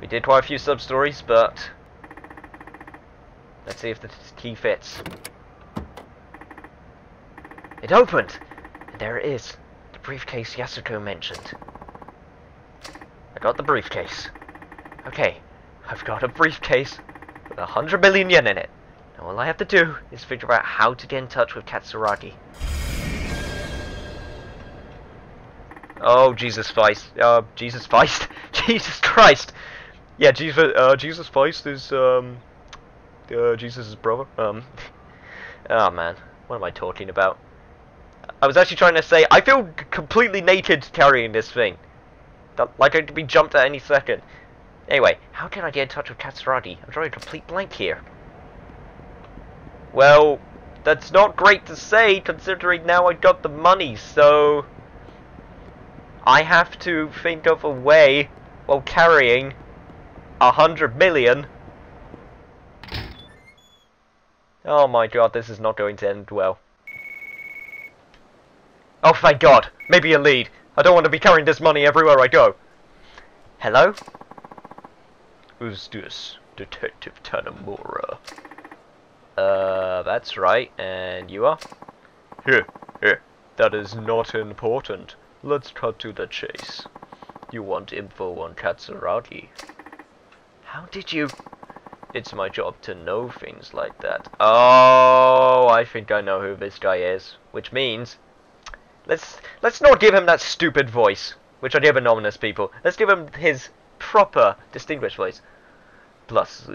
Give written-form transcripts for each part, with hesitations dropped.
We did quite a few sub-stories, but let's see if the key fits. It opened! And there it is. The briefcase Yasuko mentioned. I got the briefcase. Okay, I've got a briefcase with 100 million yen in it. Now all I have to do is figure out how to get in touch with Katsuragi. Oh, Jesus Feist. Jesus Feist? Jesus Christ! Yeah, Jesus Feist is, Jesus' brother. Oh man, what am I talking about? I was actually trying to say, I feel completely naked carrying this thing. Like I could be jumped at any second. Anyway, how can I get in touch with Katsuragi? I'm drawing a complete blank here. Well, that's not great to say, considering now I got the money, so I have to think of a way while carrying 100 million. Oh my god, this is not going to end well. Oh, thank god. Maybe a lead. I don't want to be carrying this money everywhere I go. Hello? Who's this? Detective Tanamura. That's right. And you are? Here. That is not important. Let's cut to the chase. You want info on Katsuragi? How did you... It's my job to know things like that. Oh, I think I know who this guy is. Which means... Let's not give him that stupid voice, which I give anonymous people. Let's give him his proper, distinguished voice. Plus,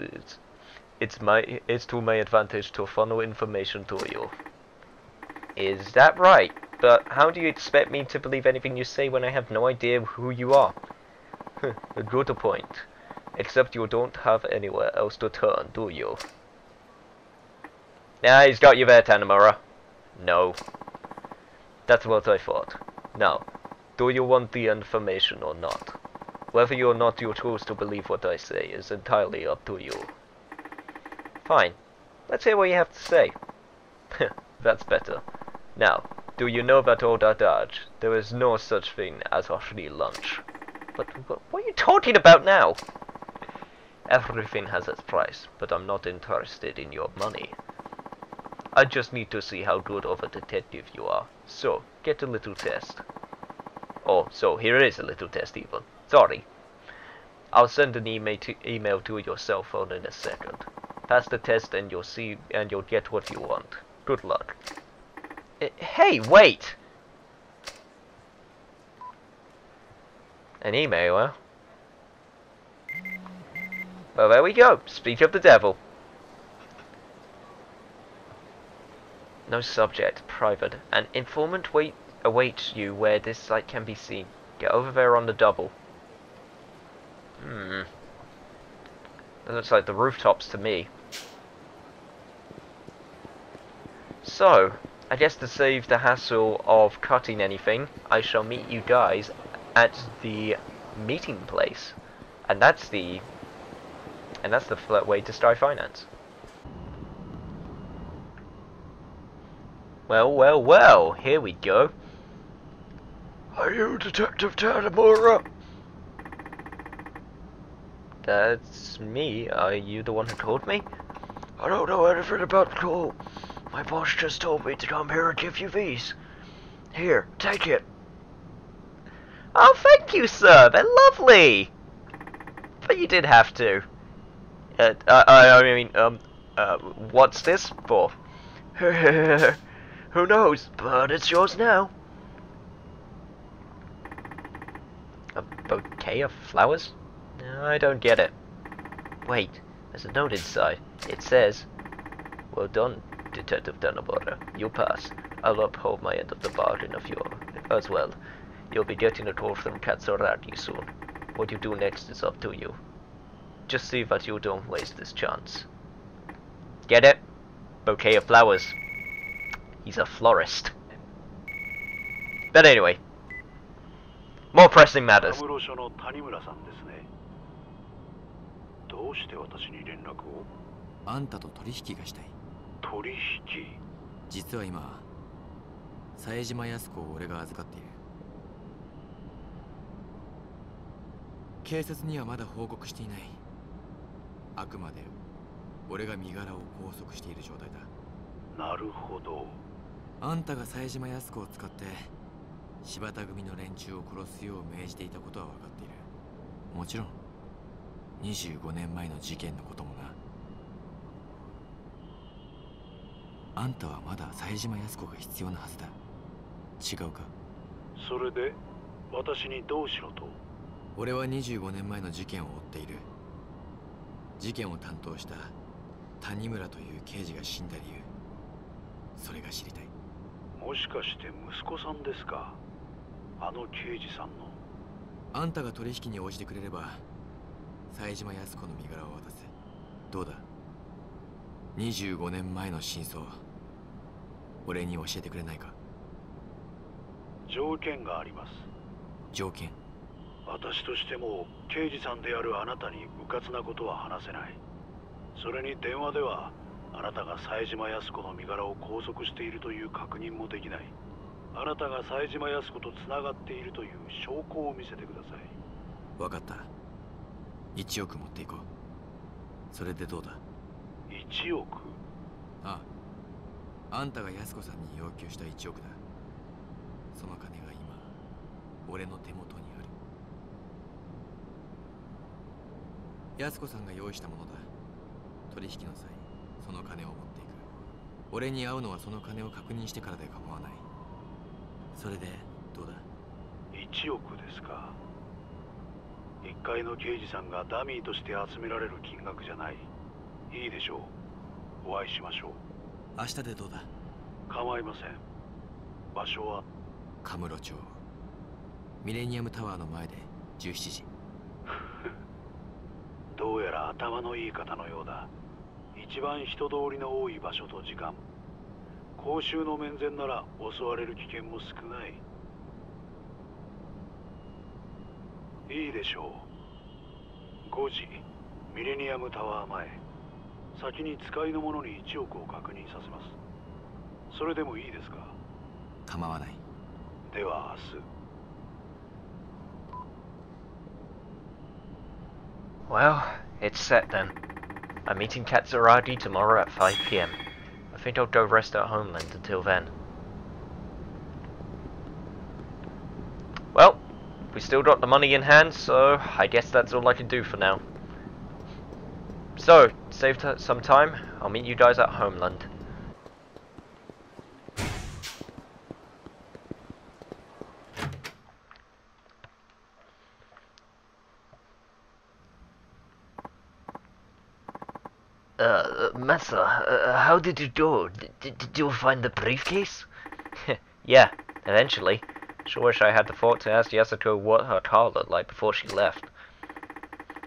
it's to my advantage to funnel information to you. Is that right? But how do you expect me to believe anything you say when I have no idea who you are? A good point. Except you don't have anywhere else to turn, do you? Yeah, he's got you there, Tanamura. No. That's what I thought. Now, do you want the information or not? Whether or not you choose to believe what I say is entirely up to you. Fine. Let's hear what you have to say. That's better. Now, do you know that old adage? There is no such thing as a free lunch. But what are you talking about now? Everything has its price, but I'm not interested in your money. I just need to see how good of a detective you are. So, get a little test. Oh, so here is a little test even. Sorry. I'll send an email to your cell phone in a second. Pass the test and you'll get what you want. Good luck. Hey, wait! An email, huh? Well, there we go. Speak of the devil. No subject. Private. An informant awaits you where this site can be seen. Get over there on the double. That looks like the rooftops to me. So, I guess to save the hassle of cutting anything, I shall meet you guys at the meeting place. And that's the flat way to start finance. Well, here we go. Are you Detective Tanamura? That's me. Are you the one who called me? I don't know anything about the call. My boss just told me to come here and give you these. Here, take it. Oh, thank you, sir. They're lovely. But you did have to. What's this for? Who knows, but it's yours now. A bouquet of flowers? No, I don't get it. Wait, there's a note inside. It says, "Well done, Detective Tanamura. You pass. I'll uphold my end of the bargain of you as well. You'll be getting a call from Katsuragi soon. What you do next is up to you. Just see that you don't waste this chance." Get it? Bouquet of flowers. He's a florist. But anyway, more pressing matters. あんたと取引がしたい。取引？実は今、冴島靖子を俺が預かっている。警察にはまだ報告していない。あくまで俺が身柄を拘束している状態だ。なるほど。あんたが冴島靖子を使って柴田組の連中を殺すよう命じていたことは分かっている。もちろん25年前の事件のこともな。あんたはまだ冴島靖子が必要なはずだ。違うか？それで私にどうしろと？俺は25年前の事件を追っている。事件を担当した谷村という刑事が死んだ理由、それが知りたい。もしかして息子さんですか？あの刑事さんの。あんたが取引に応じてくれれば冴島靖子の身柄を渡す。どうだ？25年前の真相、俺に教えてくれないか？条件があります。条件？私としても刑事さんであるあなたにうかつなことは話せない。それに電話ではあなたが冴島靖子の身柄を拘束しているという確認もできない。あなたが冴島靖子とつながっているという証拠を見せてください。分かった。1億持っていこう。それでどうだ？1億？ああ、あんたが靖子さんに要求した1億だ。その金が今俺の手元にある。靖子さんが用意したものだ。取引の際その金を持っていく。俺に会うのはその金を確認してからで構わない。それでどうだ？1億ですか。1階の刑事さんがダミーとして集められる金額じゃない。いいでしょう。お会いしましょう。明日でどうだ？構いません。場所はカムロ町ミレニアムタワーの前で17時。どうやら頭のいい方のようだ。一番人通りの多い場所と時間。公衆の面前なら襲われる危険も少ない。いいでしょう。5時ミレニアムタワー前。先に使いの者に1億を確認させます。それでもいいですか？構わない。では明日。Well, it's set then. I'm meeting Katsuragi tomorrow at 5 p.m. I think I'll go rest at Homeland until then. Well, we still got the money in hand, so I guess that's all I can do for now. So, save some time, I'll meet you guys at Homeland. Massa, how did you go? Did you find the briefcase? Yeah, eventually. Sure wish I had the thought to ask Yasuko what her car looked like before she left.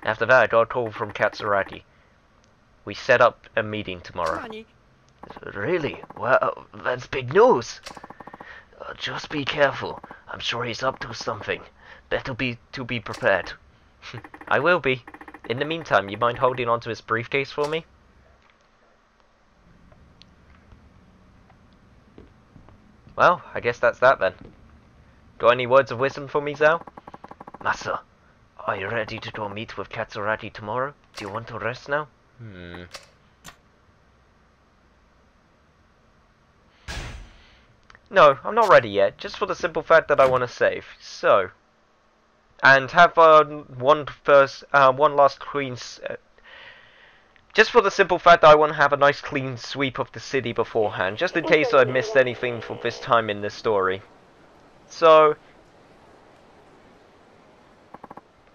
After that, I got a call from Katsuragi. We set up a meeting tomorrow. Really? Well, that's big news. Just be careful. I'm sure he's up to something. Better be prepared. I will be. In the meantime, you mind holding on to his briefcase for me? Well, I guess that's that then. Got any words of wisdom for me, Zhao? Masa, are you ready to go meet with Katsuragi tomorrow? Do you want to rest now? No, I'm not ready yet, just for the simple fact that I want to save. So, and have one last clean... just for the simple fact that I want to have a nice clean sweep of the city beforehand, just in case I missed anything for this time in this story. So,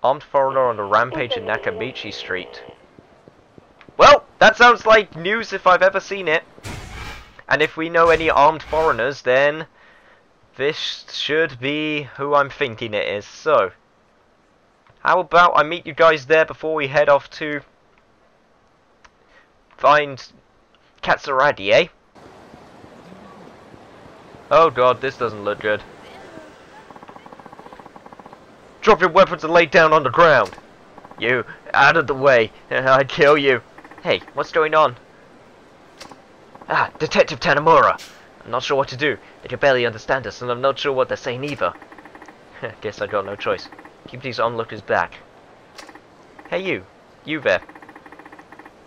armed foreigner on a rampage in Nakamichi Street. Well, that sounds like news if I've ever seen it. And if we know any armed foreigners, then this should be who I'm thinking it is. So, how about I meet you guys there before we head off to find Katsuragi, eh? Oh god, this doesn't look good. Drop your weapons and lay down on the ground. You, out of the way, I'd kill you. Hey, what's going on? Ah, Detective Tanamura. I'm not sure what to do. They can barely understand us, and I'm not sure what they're saying either. Guess I got no choice. Keep these onlookers back. Hey you. You there.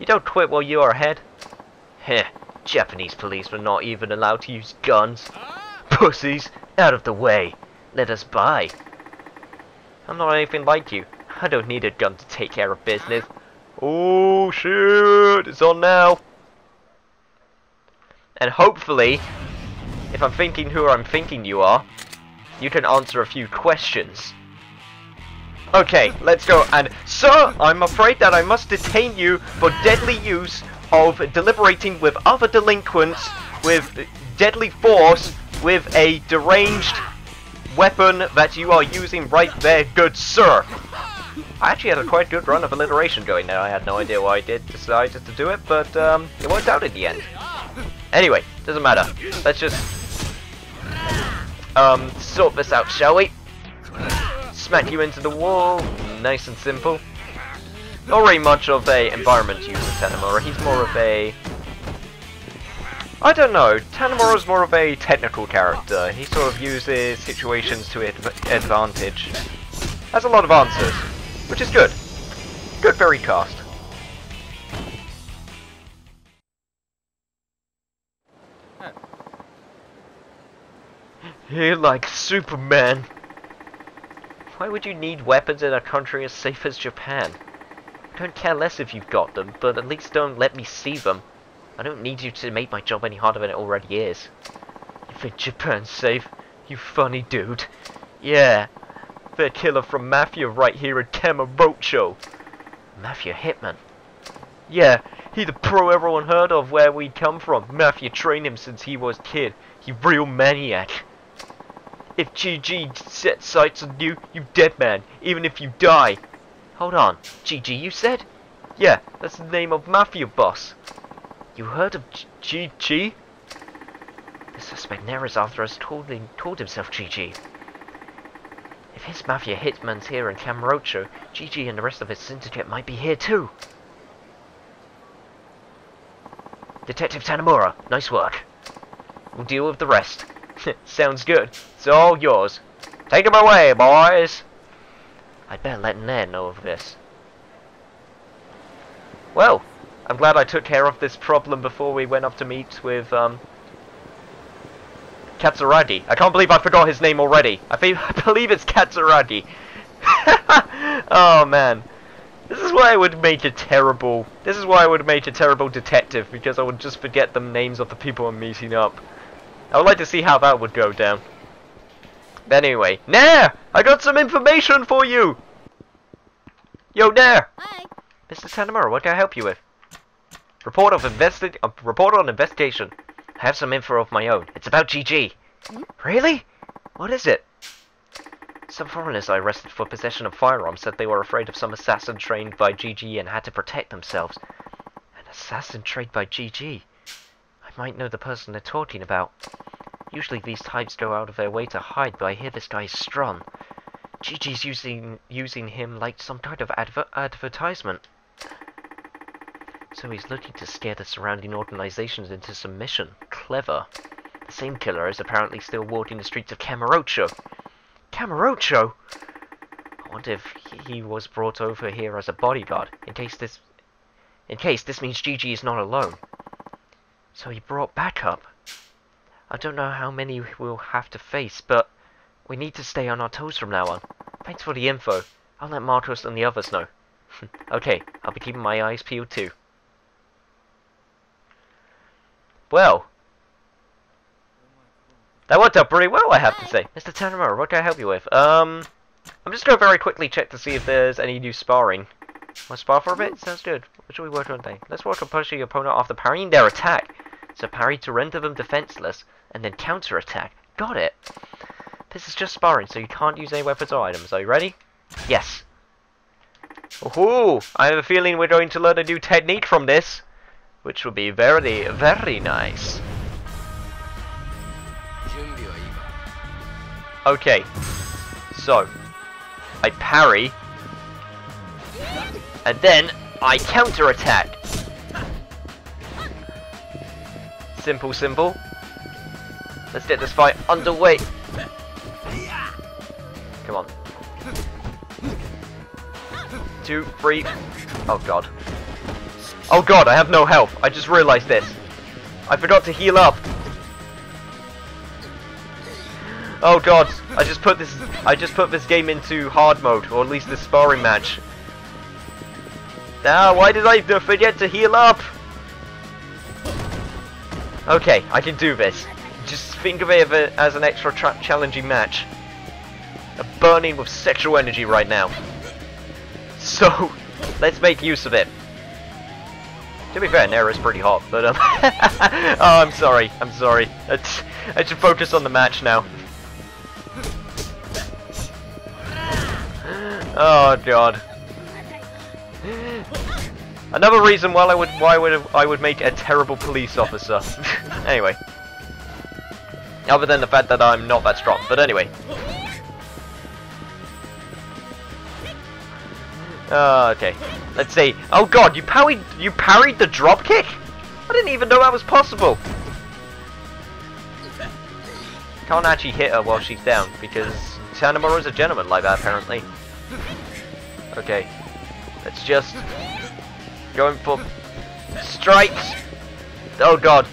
You don't quit while you are ahead. Heh. Japanese police were not even allowed to use guns. Pussies. Out of the way. Let us by. I'm not anything like you. I don't need a gun to take care of business. Oh shit. It's on now. And hopefully, if I'm thinking who I'm thinking you are, you can answer a few questions. Okay, let's go. And sir, I'm afraid that I must detain you for deadly use of deliberating with other delinquents with deadly force with a deranged weapon that you are using right there, good sir. I actually had a quite good run of alliteration going there. I had no idea why I decided to do it, but it worked out in the end. Anyway, doesn't matter. Let's just sort this out, shall we? Smack you into the wall. Nice and simple. Not really much of a environment user, Tanimura. He's more of a... I don't know. Tanimura's more of a technical character. He sort of uses situations to advantage. Has a lot of answers, which is good. Good for recast. You're like Superman. Why would you need weapons in a country as safe as Japan? I don't care less if you've got them, but at least don't let me see them. I don't need you to make my job any harder than it already is. You think Japan's safe? You funny dude. Yeah. The killer from Mafia right here in Kamurocho. Mafia hitman? Yeah, he the pro everyone heard of where we come from. Mafia trained him since he was a kid. He real maniac. If GG sets sights on you, you dead man, even if you die. Hold on, GG you said? Yeah, that's the name of Mafia boss. You heard of GG? The suspect Nair is after us called himself GG. If his Mafia hitman's here in Kamurocho, GG and the rest of his syndicate might be here too. Detective Tanimura, nice work. We'll deal with the rest. Sounds good. It's all yours. Take him away, boys! I'd better let Nair know of this. Well, I'm glad I took care of this problem before we went up to meet with, Katsuragi. I can't believe I forgot his name already. I believe it's Katsuragi. Oh, man. This is why I would make a terrible detective, because I would just forget the names of the people I'm meeting up. I would like to see how that would go down. But anyway, Nair! I got some information for you! Yo, Nair! Hi. Mr. Tanimura, what can I help you with? Report on investigation. I have some info of my own. It's about GG. Hmm? Really? What is it? Some foreigners I arrested for possession of firearms said they were afraid of some assassin trained by GG and had to protect themselves. An assassin trained by GG? I might know the person they're talking about. Usually these types go out of their way to hide, but I hear this guy is strong. GG's using him like some kind of advertisement. So he's looking to scare the surrounding organizations into submission. Clever. The same killer is apparently still walking the streets of Kamurocho. Kamurocho? I wonder if he was brought over here as a bodyguard, in case this means GG is not alone. So he brought backup. I don't know how many we'll have to face, but we need to stay on our toes from now on. Thanks for the info. I'll let Marcos and the others know. Okay, I'll be keeping my eyes peeled too. Well, that worked out pretty well, I have to say. Mr. Tanimura, what can I help you with? I'm just going to very quickly check to see if there's any new sparring. Want to spar for a bit? Sounds good. What should we work on today? Let's work on punishing your opponent after parrying their attack. So parry to render them defenseless, and then counter-attack. Got it. This is just sparring, so you can't use any weapons or items. Are you ready? Yes. Ooh, I have a feeling we're going to learn a new technique from this, which will be very, very nice. Okay, so I parry, and then I counter-attack. Simple, simple. Let's get this fight underway. Come on. 2, 3. Oh god. Oh god, I have no health. I just realized this. I forgot to heal up. Oh god, I just put this game into hard mode, or at least this sparring match. Now, why did I forget to heal up? Okay, I can do this. Just think of it as an extra challenging match. I'm burning with sexual energy right now. So, let's make use of it. To be fair, Nair is pretty hot, but oh, I'm sorry. I should focus on the match now. Oh god. Another reason why I would make a terrible police officer. Anyway. Other than the fact that I'm not that strong, but anyway. Okay. Let's see. Oh god, you parried the drop kick? I didn't even know that was possible. Can't actually hit her while she's down because Tanamura's a gentleman like that apparently. Okay. Let's just going for strikes. Oh god.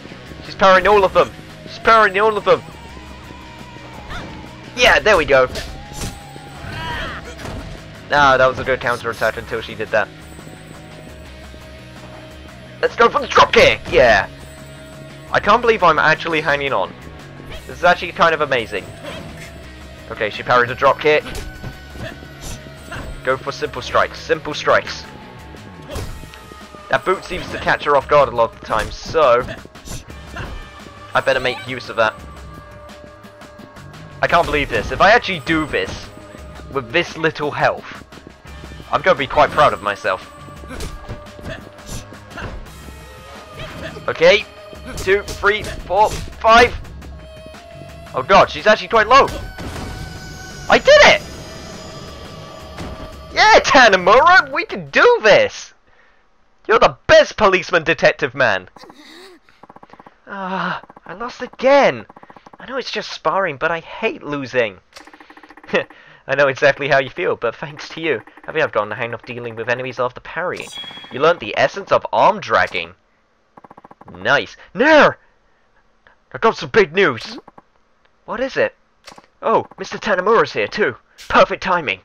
She's parrying all of them. She's parrying all of them. Yeah, there we go. Ah, that was a good counter attack until she did that. Let's go for the drop kick! Yeah! I can't believe I'm actually hanging on. This is actually kind of amazing. Okay, she parried a drop kick. Go for simple strikes. Simple strikes. That boot seems to catch her off guard a lot of the time, so I better make use of that. I can't believe this. If I actually do this with this little health, I'm going to be quite proud of myself. Okay, 2, 3, 4, 5. Oh god, she's actually quite low. I did it! Yeah, Tanamura, we can do this! You're the best policeman detective man. I lost again. I know it's just sparring, but I hate losing. I know exactly how you feel, but thanks to you, I think I've gotten the hang of dealing with enemies after parrying. You learned the essence of arm dragging. Nice. Nair! I got some big news. What is it? Oh, Mr. Tanamura's here too. Perfect timing.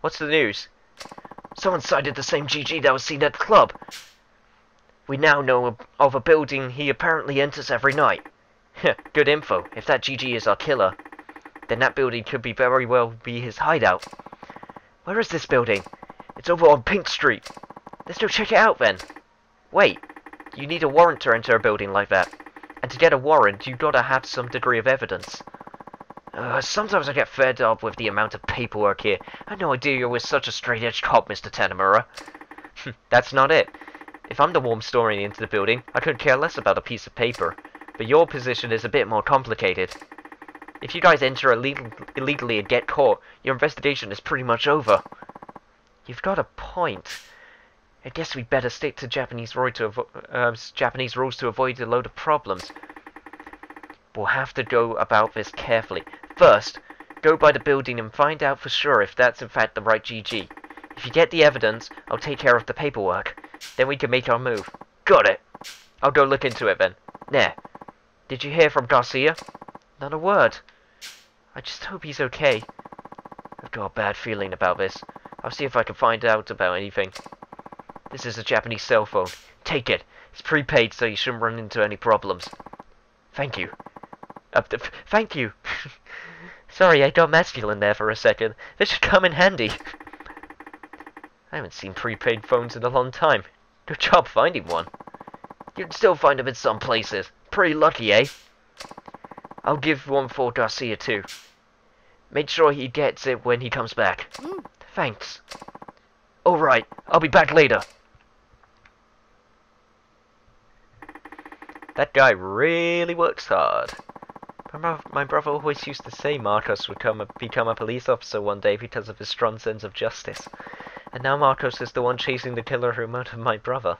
What's the news? Someone sighted the same GG that was seen at the club. We now know of a building he apparently enters every night. Good info. If that GG is our killer, then that building could be very well be his hideout. Where is this building? It's over on Pink Street. Let's go check it out then. Wait, you need a warrant to enter a building like that. And to get a warrant, you've got to have some degree of evidence. Sometimes I get fed up with the amount of paperwork here. I had no idea you were such a straight-edge cop, Mr. Tanamura. That's not it. If I'm the warm story into the building, I could care less about a piece of paper. But your position is a bit more complicated. If you guys enter illegally and get caught, your investigation is pretty much over. You've got a point. I guess we'd better stick to Japanese rules to avoid a load of problems. We'll have to go about this carefully. First, go by the building and find out for sure if that's in fact the right GG. If you get the evidence, I'll take care of the paperwork. Then we can make our move. Got it! I'll go look into it then. Nair, did you hear from Garcia? Not a word. I just hope he's okay. I've got a bad feeling about this. I'll see if I can find out about anything. This is a Japanese cell phone. Take it. It's prepaid, so you shouldn't run into any problems. Thank you. Thank you. Sorry, I got masculine there for a second. This should come in handy. I haven't seen prepaid phones in a long time. Good job finding one. You'd still find them in some places. Pretty lucky, eh? I'll give one for Garcia too. Make sure he gets it when he comes back. Thanks. Alright, I'll be back later. That guy really works hard. My brother always used to say Marcos would become a police officer one day because of his strong sense of justice. And now Marcos is the one chasing the killer who murdered my brother.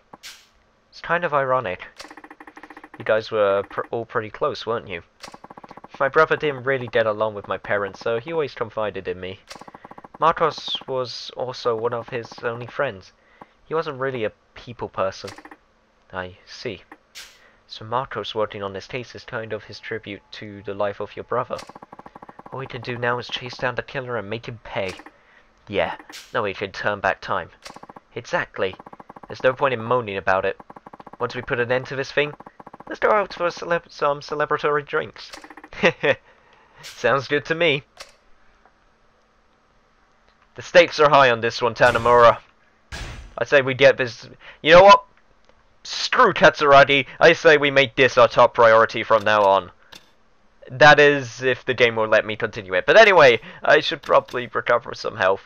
It's kind of ironic. You guys were all pretty close, weren't you? My brother didn't really get along with my parents, so he always confided in me. Marcos was also one of his only friends. He wasn't really a people person. I see. So Marcos working on this case is kind of his tribute to the life of your brother. All we can do now is chase down the killer and make him pay. Yeah, no way can turn back time. Exactly. There's no point in moaning about it. Once we put an end to this thing, let's go out for some celebratory drinks. Sounds good to me. The stakes are high on this one, Tanamura. I say we get this... You know what? Screw Katsuragi. I say we make this our top priority from now on. That is, if the game will let me continue it. But anyway, I should probably recover some health.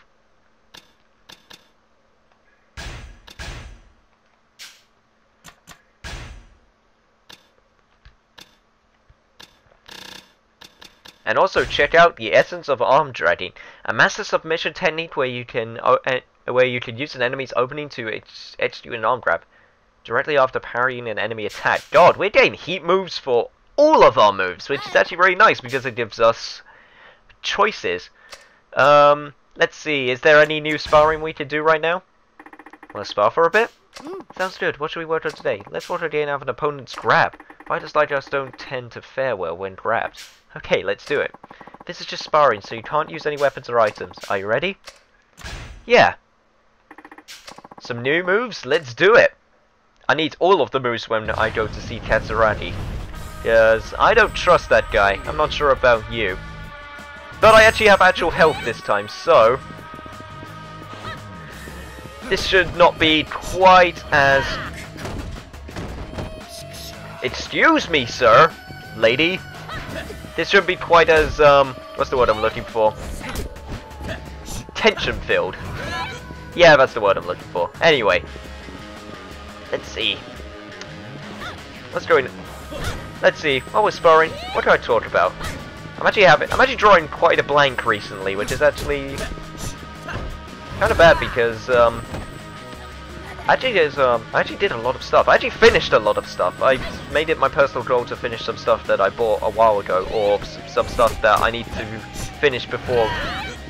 And also check out the Essence of Arm Dragging, a master submission technique where you can use an enemy's opening to execute an arm grab directly after parrying an enemy attack. God, we're getting heat moves for all of our moves, which is actually really nice because it gives us choices. Let's see, is there any new sparring we could do right now? Want to spar for a bit? Sounds good. What should we work on today? Let's work again out of an opponent's grab. Fighters like us don't tend to fare well when grabbed. Okay, let's do it. This is just sparring, so you can't use any weapons or items. Are you ready? Yeah. Some new moves? Let's do it. I need all of the moves when I go to see Katsuragi. Because I don't trust that guy. I'm not sure about you. But I actually have actual health this time, so... this should not be quite as... Excuse me, sir. Lady. This shouldn't be quite as, what's the word I'm looking for? Tension-filled. Yeah, that's the word I'm looking for. Anyway. Let's see. Let's go in. Let's see. While we're sparring, what can I talk about? I'm actually drawing quite a blank recently, which is actually kind of bad because, I actually did a lot of stuff. I actually finished a lot of stuff. I made it my personal goal to finish some stuff that I bought a while ago, or some stuff that I need to finish before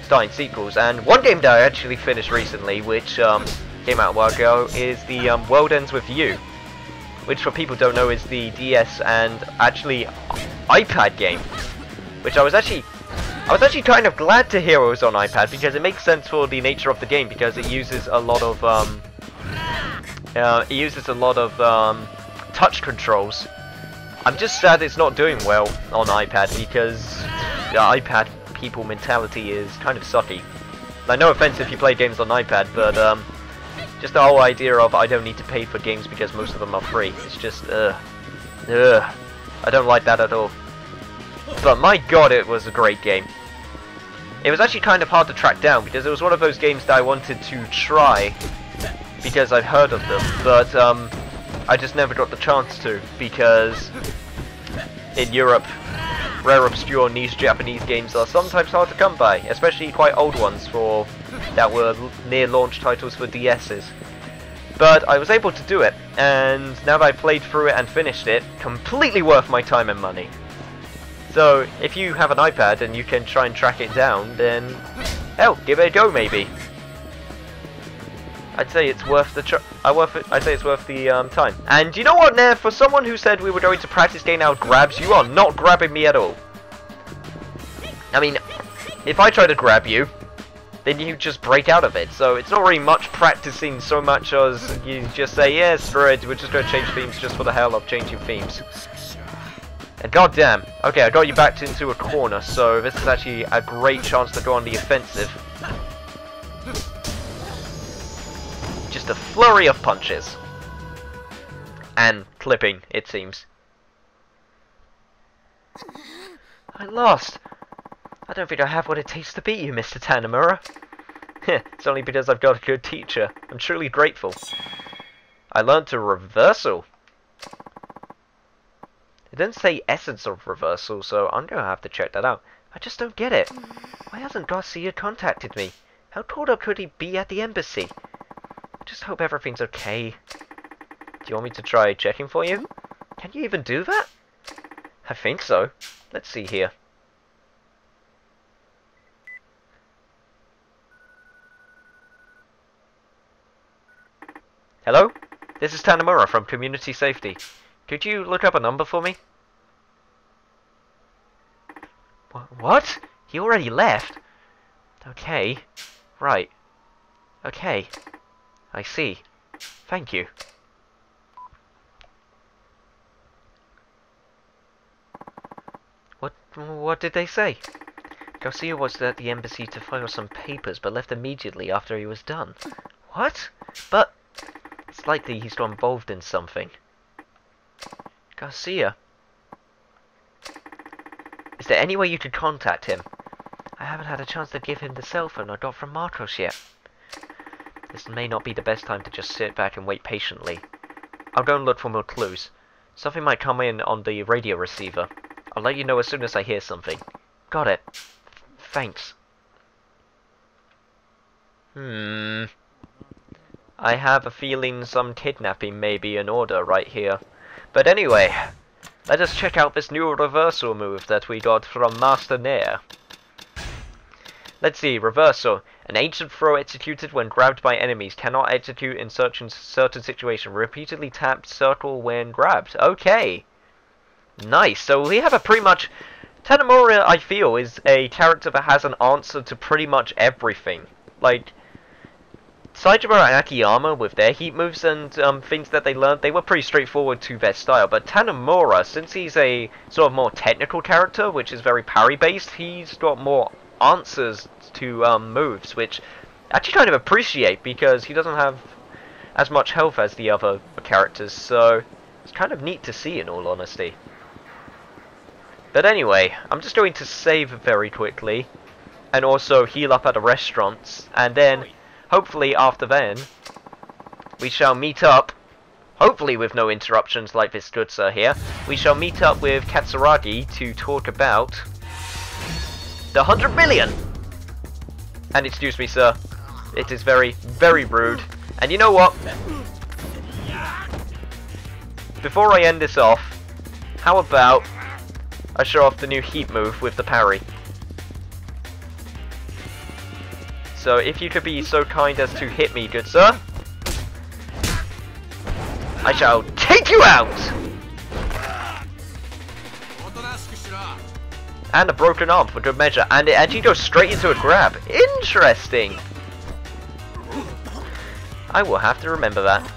starting sequels. And one game that I actually finished recently, which came out a while ago, is the World Ends With You, which for people who don't know is the DS and actually iPad game, which I was actually kind of glad to hear it was on iPad because it makes sense for the nature of the game because it uses a lot of touch controls. I'm just sad it's not doing well on iPad because the iPad people mentality is kind of sucky. Like, no offense if you play games on iPad, but just the whole idea of I don't need to pay for games because most of them are free. It's just, I don't like that at all. But my god, it was a great game. It was actually kind of hard to track down because it was one of those games that I wanted to try because I've heard of them, but I just never got the chance to because in Europe, rare, obscure, niche Japanese games are sometimes hard to come by, especially quite old ones that were near launch titles for DS's. But I was able to do it, and now that I played through it and finished it, completely worth my time and money. So if you have an iPad and you can try and track it down, then hell, give it a go maybe. I'd say it's worth the I'd say it's worth the time. And you know what, Nair? For someone who said we were going to practice getting out grabs, you are not grabbing me at all. I mean, if I try to grab you, then you just break out of it. So it's not really much practicing so much as you just say, yeah, screw it, we're just going to change themes just for the hell of changing themes. And goddamn, okay, I got you backed into a corner, so this is actually a great chance to go on the offensive. Just a flurry of punches. And clipping, it seems. I lost. I don't think I have what it takes to beat you, Mr. Tanamura. It's only because I've got a good teacher. I'm truly grateful. I learned a reversal. It didn't say essence of reversal, so I'm going to have to check that out. I just don't get it. Why hasn't Garcia contacted me? How caught up could he be at the embassy? I just hope everything's okay. Do you want me to try checking for you? Can you even do that? I think so. Let's see here. Hello? This is Tanamura from Community Safety. Could you look up a number for me? What? He already left? Okay. Right. Okay. I see. Thank you. What did they say? Garcia was at the embassy to file some papers, but left immediately after he was done. What? But it's likely he's got involved in something. Garcia? Is there any way you could contact him? I haven't had a chance to give him the cell phone I got from Marcos yet. This may not be the best time to just sit back and wait patiently. I'll go and look for more clues. Something might come in on the radio receiver. I'll let you know as soon as I hear something. Got it. Thanks. I have a feeling some kidnapping may be in order right here. But anyway, let us check out this new reversal move that we got from Master Nair. Let's see, reversal. An ancient throw executed when grabbed by enemies cannot execute in certain situation. Repeatedly tap circle when grabbed. Okay. Nice. So we have a pretty much... Tanamura, I feel, is a character that has an answer to pretty much everything. Like, Saejima and Akiyama, with their heat moves and things that they learned, they were pretty straightforward to their style. But Tanamura, since he's a sort of more technical character, which is very parry-based, he's got more answers to moves, which I actually kind of appreciate, because he doesn't have as much health as the other characters, so it's kind of neat to see, in all honesty. But anyway, I'm just going to save very quickly, and also heal up at the restaurants, and then, hopefully after then, we shall meet up, hopefully with no interruptions like this good sir here, we shall meet up with Katsuragi to talk about the 100 million! And excuse me sir, it is very, very rude, and you know what? Before I end this off, how about I show off the new heat move with the parry. So if you could be so kind as to hit me, good sir, I shall take you out! And a broken arm for good measure, and it actually goes straight into a grab. Interesting! I will have to remember that.